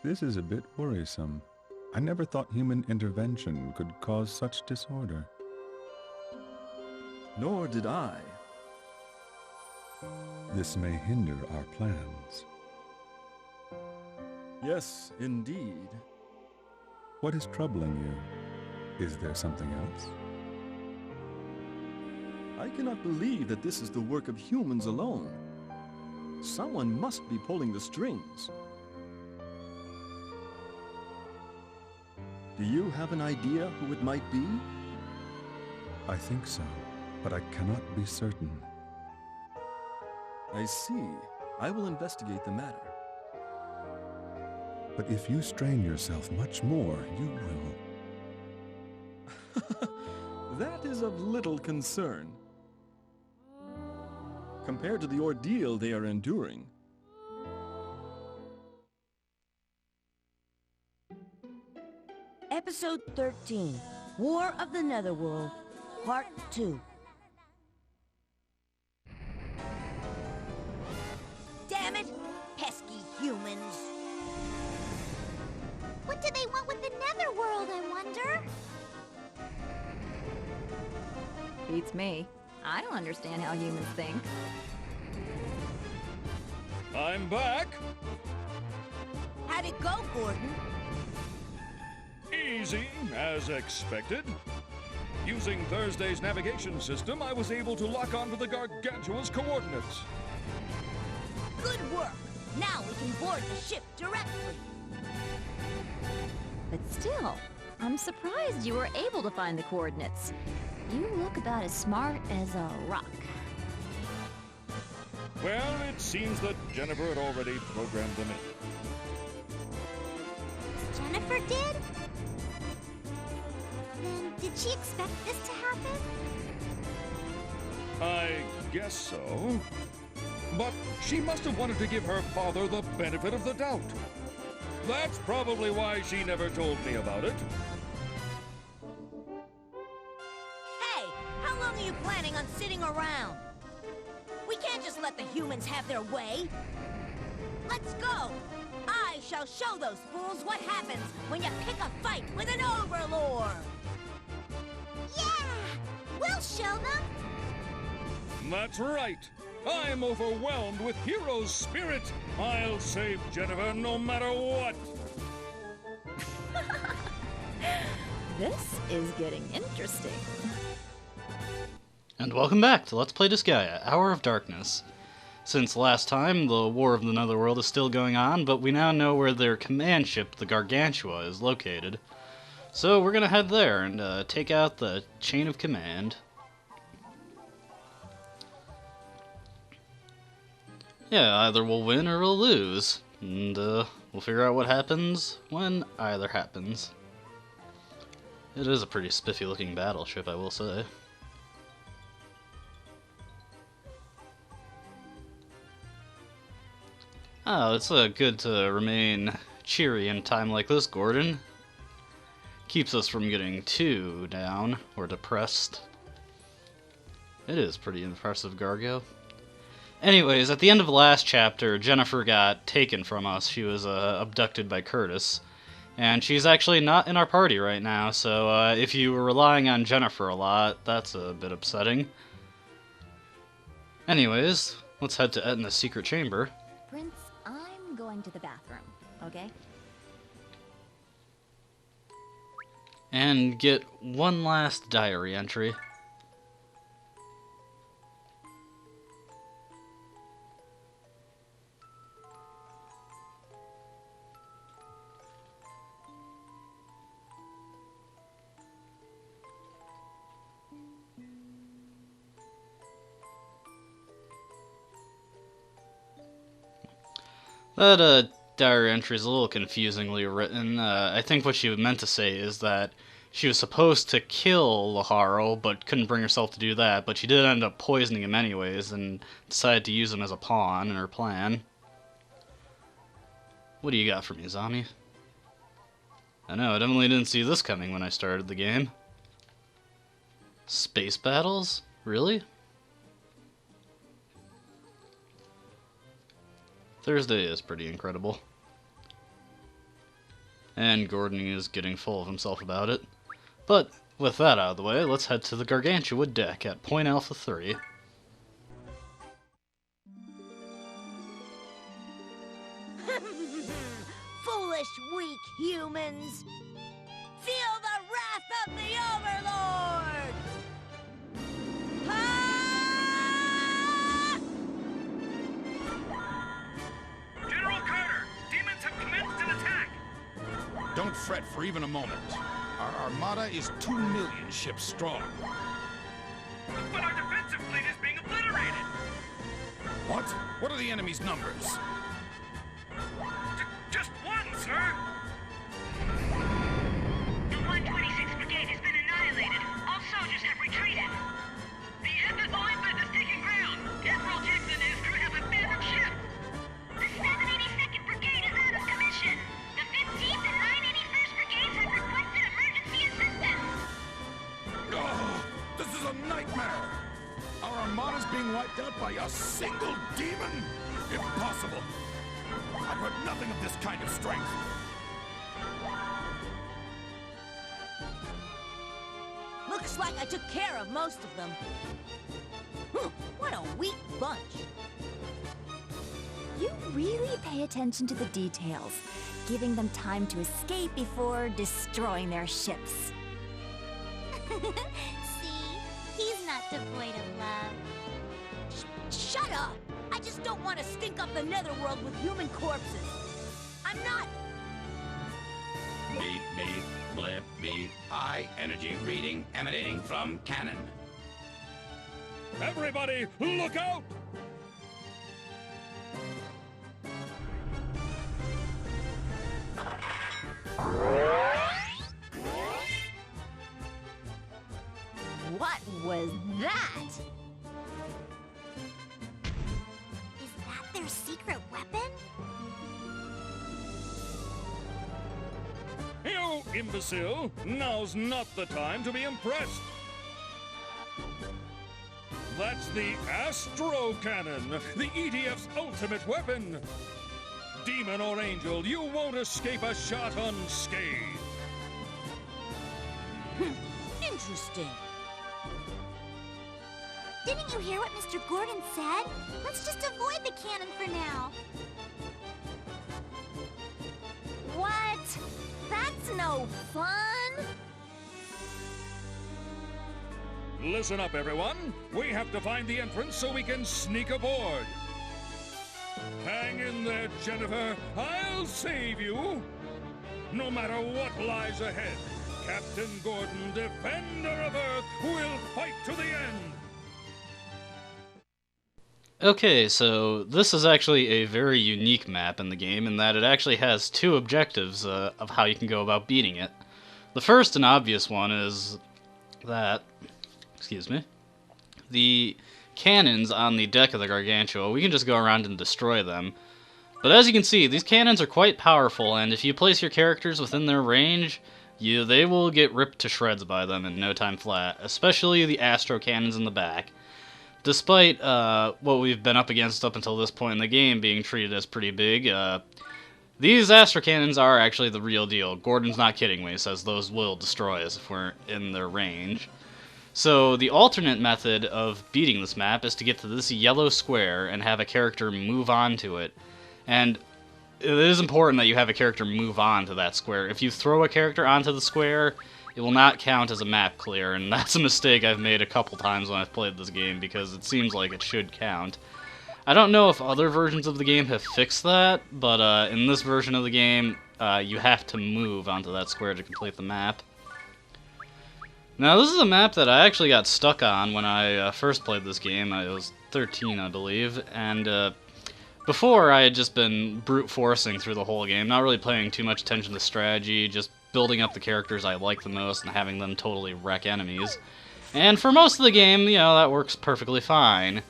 This is a bit worrisome. I never thought human intervention could cause such disorder. Nor did I. This may hinder our plans. Yes, indeed. What is troubling you? Is there something else? I cannot believe that this is the work of humans alone. Someone must be pulling the strings. Do you have an idea who it might be? I think so, but I cannot be certain. I see. I will investigate the matter. But if you strain yourself much more, you will. That is of little concern. Compared to the ordeal they are enduring. Episode 13, War of the Netherworld, Part 2. Damn it! Pesky humans! What do they want with the Netherworld, I wonder? Beats me. I don't understand how humans think. I'm back! How'd it go, Gordon? Easy, as expected. Using Thursday's navigation system, I was able to lock onto the Gargantua's coordinates. Good work! Now we can board the ship directly. But still, I'm surprised you were able to find the coordinates. You look about as smart as a rock. Well, it seems that Jennifer had already programmed them in. Jennifer did? Then did she expect this to happen? I guess so. But she must have wanted to give her father the benefit of the doubt. That's probably why she never told me about it. Hey, how long are you planning on sitting around? We can't just let the humans have their way. Let's go! I shall show those fools what happens when you pick a fight with an Overlord! Yeah! We'll show them! That's right. I'm overwhelmed with hero spirit. I'll save Jennifer no matter what. This is getting interesting. And welcome back to Let's Play Disgaea, Hour of Darkness. Since last time, the War of the Netherworld is still going on, but we now know where their command ship, the Gargantua, is located. So we're gonna head there and take out the chain of command. Yeah, either we'll win or we'll lose. And we'll figure out what happens when either happens. It is a pretty spiffy looking battleship, I will say. Oh, it's good to remain cheery in a time like this, Gordon. Keeps us from getting too down or depressed. It is pretty impressive, Gargo. Anyways, at the end of the last chapter, Jennifer got taken from us. She was abducted by Curtis. And she's actually not in our party right now, so if you were relying on Jennifer a lot, that's a bit upsetting. Anyways, let's head to Etna's secret chamber. Prince, I'm going to the bathroom, okay? And get one last diary entry. That diary entry is a little confusingly written. I think what she meant to say is that she was supposed to kill Laharo, but couldn't bring herself to do that, but she did end up poisoning him anyways, and decided to use him as a pawn in her plan. What do you got for me, Zami? I know, I definitely didn't see this coming when I started the game. Space battles? Really? Thursday is pretty incredible. And Gordon is getting full of himself about it. But with that out of the way, let's head to the Gargantua deck at Point Alpha 3. Foolish, weak humans! Feel the wrath of the Overlord! Ah! General Carter, demons have commenced an attack. Don't fret for even a moment. Our armada is 2 million ships strong. But our defensive fleet is being obliterated. What? What are the enemy's numbers? Just one, sir. The 126th Brigade has been annihilated. All soldiers have retreated. The FFO infant has taken ground. Admiral Jackson and his crew have abandoned ship. The 782nd Brigade is out of commission. The 15th and 981st Brigades have requested emergency assistance. Oh, this is a nightmare! Our armada's being wiped out by a single demon? Impossible! I've heard nothing of this kind of strength. Looks like I took care of most of them. What a weak bunch. You really pay attention to the details, giving them time to escape before destroying their ships. See, he's not devoid of love. Shut up! I just don't want to stink up the netherworld with human corpses. I'm not... Beep, beep, blip, beep. High energy reading emanating from cannon. Everybody, look out! What was that? Is that their secret weapon? You imbecile! Now's not the time to be impressed! That's the Astro Cannon, the EDF's ultimate weapon! Demon or angel, you won't escape a shot unscathed! Interesting. Didn't you hear what Mr. Gordon said? Let's just avoid the cannon for now. What? That's no fun! Listen up, everyone. We have to find the entrance so we can sneak aboard. Hang in there, Jennifer. I'll save you. No matter what lies ahead, Captain Gordon, Defender of Earth, will fight to the end. Okay, so this is actually a very unique map in the game in that it actually has two objectives of how you can go about beating it. The first and obvious one is that, the cannons on the deck of the Gargantua, we can just go around and destroy them. But as you can see, these cannons are quite powerful, and if you place your characters within their range, they will get ripped to shreds by them in no time flat, especially the Astro cannons in the back. Despite what we've been up against up until this point in the game being treated as pretty big, these Astro Cannons are actually the real deal. Gordon's not kidding when he says those will destroy us if we're in their range. So the alternate method of beating this map is to get to this yellow square and have a character move on to it. And it is important that you have a character move on to that square. If you throw a character onto the square, it will not count as a map clear, and that's a mistake I've made a couple times when I've played this game, because it seems like it should count. I don't know if other versions of the game have fixed that, but in this version of the game, you have to move onto that square to complete the map. Now, this is a map that I actually got stuck on when I first played this game. I was 13, I believe, and before I had just been brute forcing through the whole game, not really paying too much attention to strategy, just building up the characters I like the most and having them totally wreck enemies. And for most of the game, that works perfectly fine.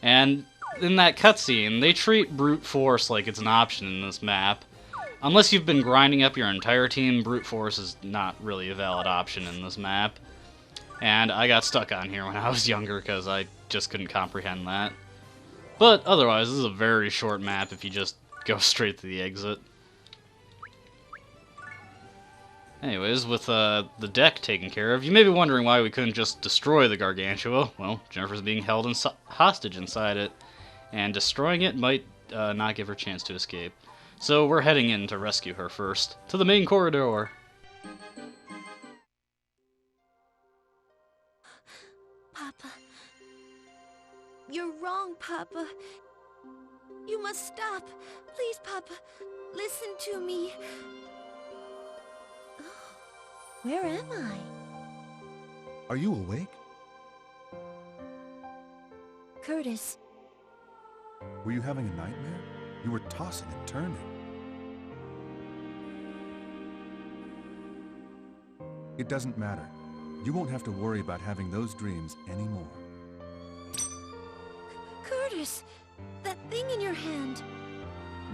And in that cutscene, they treat brute force like it's an option in this map. Unless you've been grinding up your entire team, brute force is not really a valid option in this map. And I got stuck on here when I was younger because I just couldn't comprehend that. But otherwise, this is a very short map if you just go straight to the exit. Anyways, with the deck taken care of, you may be wondering why we couldn't just destroy the Gargantua. Well, Jennifer's being held hostage inside it, and destroying it might not give her a chance to escape. So we're heading in to rescue her first, to the main corridor. Papa. You're wrong, Papa. You must stop. Please, Papa. Listen to me. Where am I? Are you awake? Curtis. Were you having a nightmare? You were tossing and turning. It doesn't matter. You won't have to worry about having those dreams anymore. Curtis! That thing in your hand.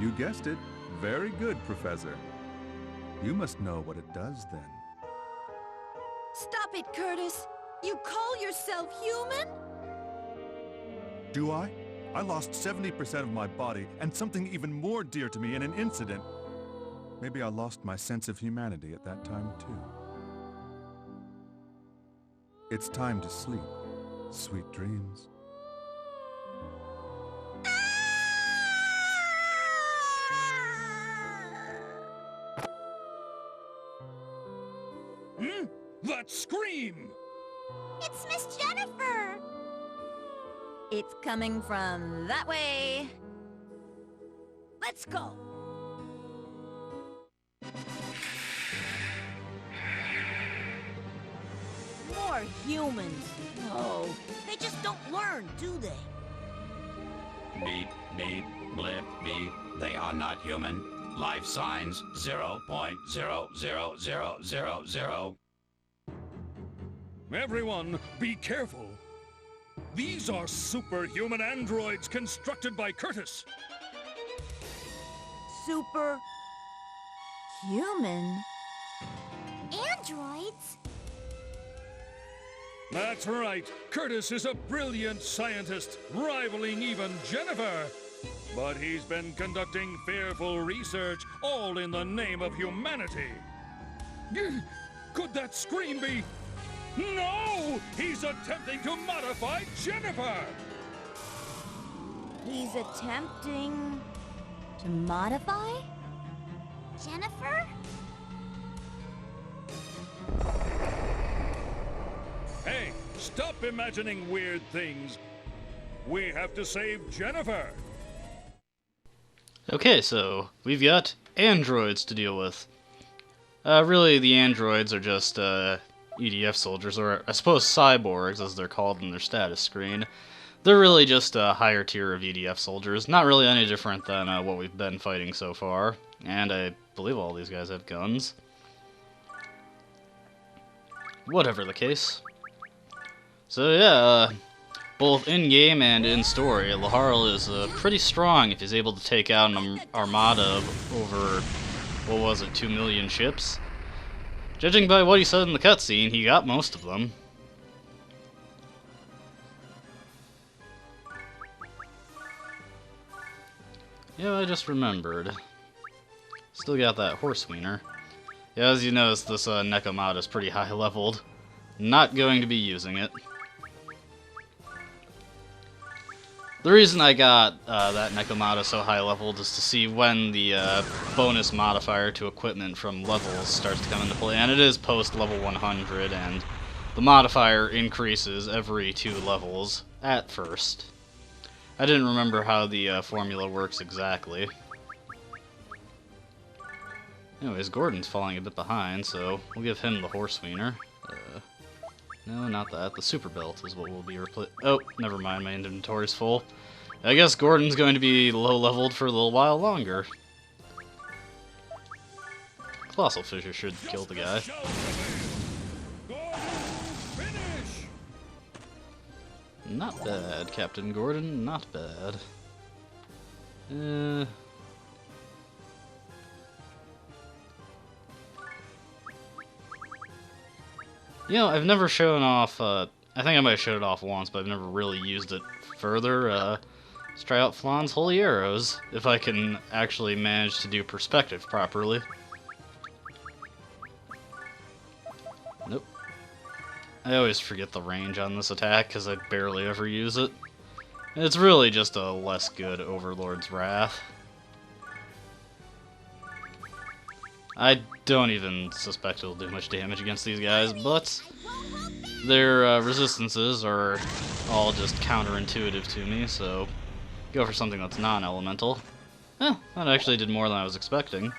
You guessed it. Very good, Professor. You must know what it does then. Stop it, Curtis! You call yourself human? Do I? I lost 70% of my body and something even more dear to me in an incident. Maybe I lost my sense of humanity at that time too. It's time to sleep. Sweet dreams. That scream! It's Miss Jennifer! It's coming from that way. Let's go! More humans. No, they just don't learn, do they? Beep, beep, blip, beep. They are not human. Life signs 0.00000. Everyone, be careful. These are superhuman androids constructed by Curtis. Super... human? Androids? That's right. Curtis is a brilliant scientist, rivaling even Jennifer. But he's been conducting fearful research, all in the name of humanity. Could that scream be... No! He's attempting to modify Jennifer! He's attempting... to modify? Jennifer? Hey, stop imagining weird things. We have to save Jennifer. Okay, so we've got androids to deal with. Really, the androids are just EDF soldiers, or I suppose cyborgs, as they're called in their status screen. They're really just a higher tier of EDF soldiers, not really any different than what we've been fighting so far. And I believe all these guys have guns. Whatever the case. So yeah, both in-game and in-story, Laharl is pretty strong if he's able to take out an armada of over, what was it, 2 million ships? Judging by what he said in the cutscene, he got most of them. Yeah, I just remembered. Still got that horse wiener. Yeah, as you notice, this Nekomata is pretty high leveled. Not going to be using it. The reason I got that Nekomata so high leveled is to see when the bonus modifier to equipment from levels starts to come into play, and it is post level 100, and the modifier increases every 2 levels at first. I didn't remember how the formula works exactly. Anyways, Gordon's falling a bit behind, so we'll give him the horse wiener. No, not that. The super belt is what will be replaced. Oh, never mind. My inventory's full. I guess Gordon's going to be low-leveled for a little while longer. Colossal Fissure should kill the guy. Not bad, Captain Gordon. Not bad. You know, I've never shown off, I think I might have showed it off once, but I've never really used it further. Let's try out Flan's Holy Arrows, if I can actually manage to do perspective properly. I always forget the range on this attack because I barely ever use it. It's really just a less good Overlord's Wrath. I don't even suspect it'll do much damage against these guys, but their resistances are all just counterintuitive to me, so go for something that's non-elemental. Eh, that actually did more than I was expecting.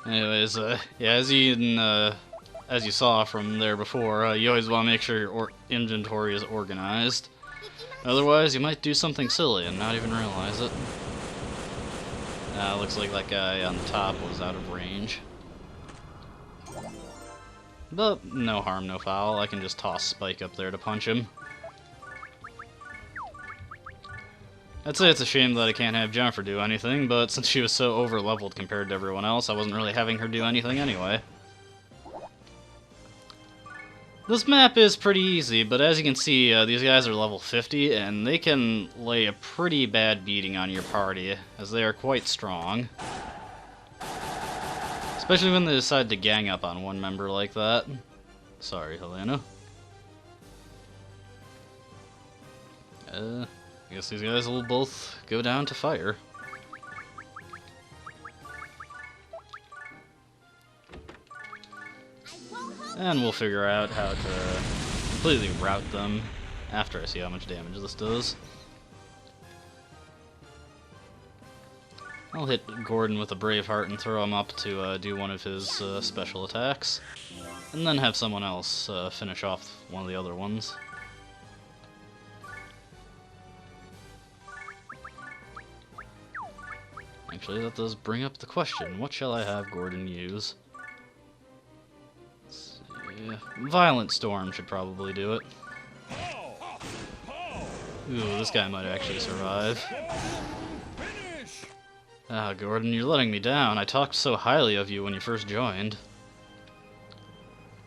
Anyways, yeah, as you saw from there before, you always want to make sure your inventory is organized. Otherwise, you might do something silly and not even realize it. Looks like that guy on the top was out of range. But no harm, no foul. I can just toss Spike up there to punch him. I'd say it's a shame that I can't have Jennifer do anything, but since she was so over-leveled compared to everyone else, I wasn't really having her do anything anyway. This map is pretty easy, but as you can see, these guys are level 50, and they can lay a pretty bad beating on your party, as they are quite strong. Especially when they decide to gang up on one member like that. Sorry, Helena. I guess these guys will both go down to fire. And we'll figure out how to completely rout them after I see how much damage this does. I'll hit Gordon with a Brave Heart and throw him up to do one of his special attacks. And then have someone else finish off one of the other ones. Actually, that does bring up the question, what shall I have Gordon use? Let's see. Violent Storm should probably do it. Ooh, this guy might actually survive. Ah, Gordon, you're letting me down. I talked so highly of you when you first joined.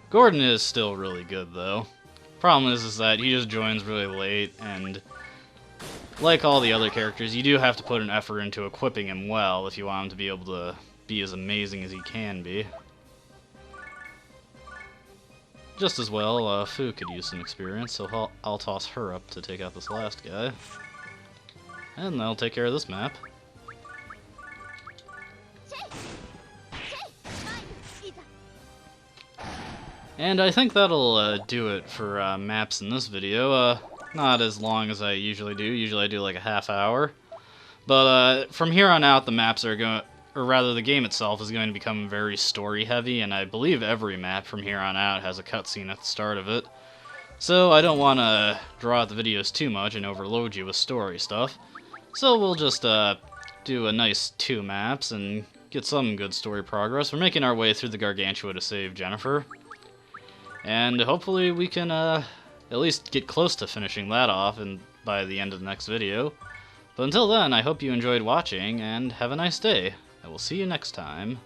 Gordon is still really good, though. Problem is that he just joins really late, and like all the other characters, you do have to put an effort into equipping him well if you want him to be able to be as amazing as he can be. Just as well, Fu could use some experience, so I'll toss her up to take out this last guy. And that'll take care of this map. And I think that'll do it for maps in this video. Not as long as I usually do. Usually I do like a half hour. But from here on out, the maps are going, or rather the game itself is going to become very story heavy, and I believe every map from here on out has a cutscene at the start of it. So I don't want to draw out the videos too much and overload you with story stuff. So we'll just do a nice 2 maps and get some good story progress. We're making our way through the Gargantua to save Jennifer. And hopefully we can at least get close to finishing that off by the end of the next video. But until then, I hope you enjoyed watching, and have a nice day. I will see you next time.